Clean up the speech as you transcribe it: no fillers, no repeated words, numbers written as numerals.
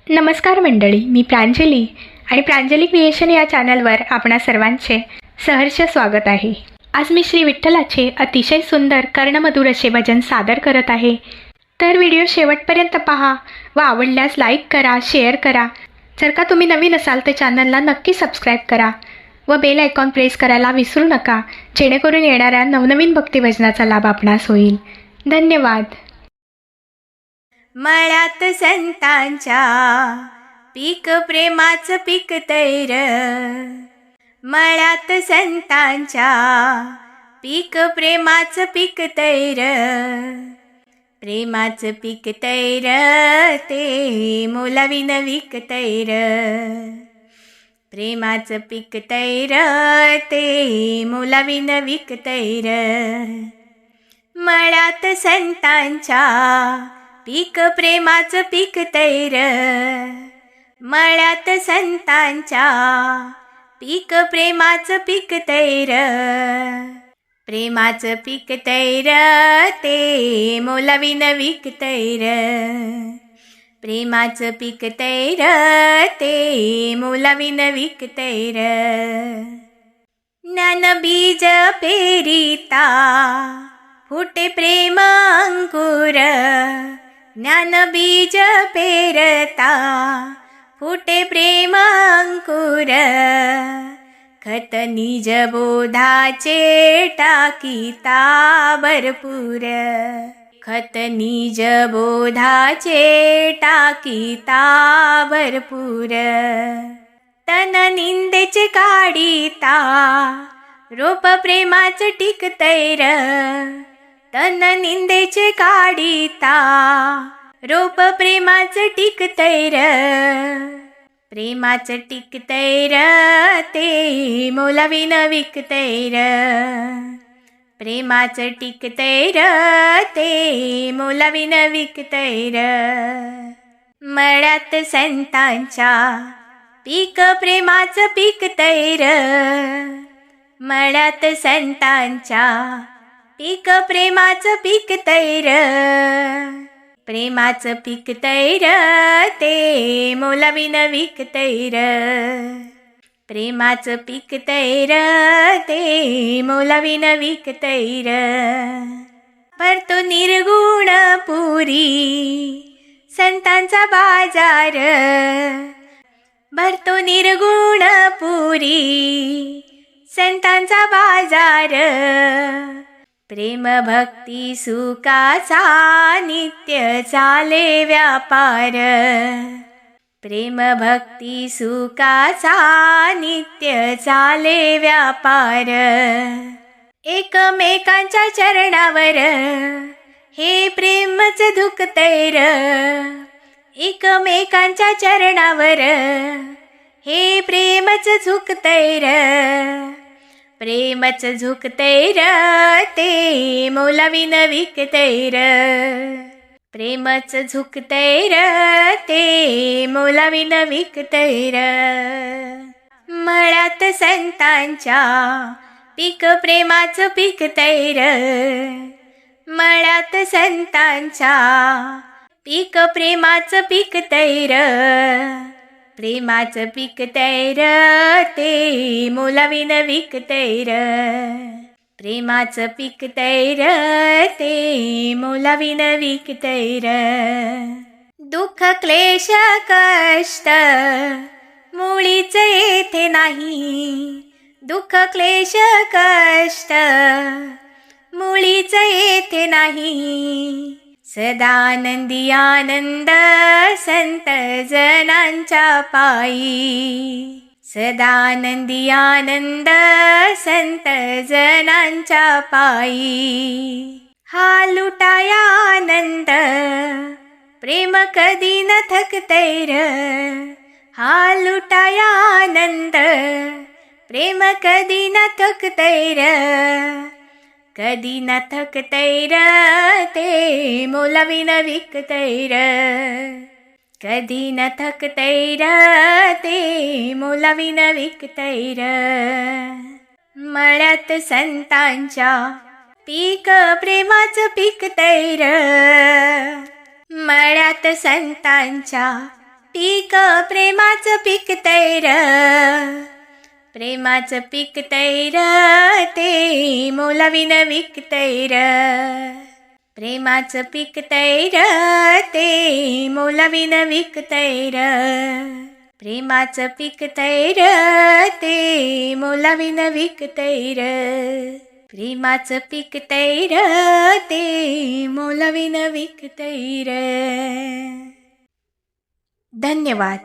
नमस्कार मंडळी, मी प्रांजली आणि प्रांजली क्रिएशन या चॅनलवर आपणा सर्वांचे सहर्ष स्वागत आहे. आज मी श्री विठ्ठलाचे अतिशय सुंदर कर्णमधुर असे भजन सादर करत आहे. तर व्हिडिओ शेवटपर्यंत पहा व आवडल्यास लाईक करा, शेअर करा. जर का तुम्ही नवीन असाल तर चॅनलला नक्की सबस्क्राईब करा व बेल आयकॉन प्रेस करायला विसरू नका, जेणेकरून येणाऱ्या नवनवीन भक्तिभजनाचा लाभ आपणास होईल. धन्यवाद. मळ्यात संतांच्या पीक प्रेमाचं पिकतैर, मळ्यात संतांच्या पीक प्रेमाचं पिकतैर, प्रेमाचं पिकतैर ते मोलाविन विकतैर, प्रेमाचं पिकतैर ते मोलाविन विकतैर. मळ्यात संतांच्या पीक प्रेमाचं पिकतैर, मळ्यात संतांच्या पीक प्रेमाचं पिकतैर, प्रेमाचं पिकतैर ते मोलाविन विकतैर, प्रेमाचं पिकतैर ते मोलाविन विकतैर. ज्ञानबीज पेरिता फुटे प्रेम अंकुर, ज्ञानबीज पेरता फुटे प्रेम अंकुर, खत निज बोधाचे टाकीता भरपूर, खत निज बोधाचे टाकीता भरपूर. तन निंदेचे काढिता रोप प्रेमाचं टिकतैर, तन निंदेचे काढिता रोप प्रेमाचं टिकतैर, प्रेमाचं टिकतैर ते मोलाविन विकतैर, प्रेमाचं टिकतैर ते मोलाविन विकतैर. मळ्यात संतांच्या पीक प्रेमाचं पिकतैर, मळ्यात संतांच्या पीक प्रेमाचं पिकतैर, प्रेमाचं पिकतैर ते मोलाविन विकतैर, प्रेमाचं पिकतैर ते मोलाविन विकतैर. भरतो निर्गुण पुरी संतांचा बाजार, भरतो निर्गुण पुरी संतांचा बाजार, प्रेम भक्ती सुखाचा नित्य चाले व्यापार, प्रेम भक्ती सुखाचा नित्य चाले व्यापार. एकमेकांच्या चरणावर हे प्रेमच धुकतैर, एकमेकांच्या चरणावर हे प्रेमच झुकतैर, प्रेमच झुकतैर ते मोलाविन विकतैर, प्रेमच झुकतैर ते मोलाविन विकतैर. मळ्यात संतांच्या पीक प्रेमाचं पिकतैर, मळ्यात संतांच्या पीक प्रेमाचं पिकतैर, प्रेमाचं पिकतैर ते मोलाविन विकतैर, प्रेमाचं पिकतैर ते मोलाविन विकतैर. दुःख क्लेश कष्ट मुळीच येथे नाही, दुःख क्लेश कष्ट मुळीच येथे नाही, सदानंदी आनंद संत जनांच्या पायी, सदानंदी आनंद संत जनांच्या पायी. हा लुटाया आनंद प्रेम कधी न थकतैर, हा लुटाया आनंद प्रेम कधी न थकतैर, कधी न थकतैर ते मोलाविन विकतैर, कधी न थकतैर ते मोलाविन विकतैर. मळ्यात संतांच्या पीक प्रेमाचं पिकतैर, मळ्यात संतांच्या पीक प्रेमाचं पिकतंय र, प्रेमाचं पिकतंय र, ते मोलाविन विकतंय र, प्रेमाचं पिकतंय र, ते मोलाविन विकतंय र, प्रेमाचं पिकतंय र, ते मोलाविन विकतंय र, प्रेमाचं पिकतंय र, ते मोलाविन विकतंय र. धन्यवाद.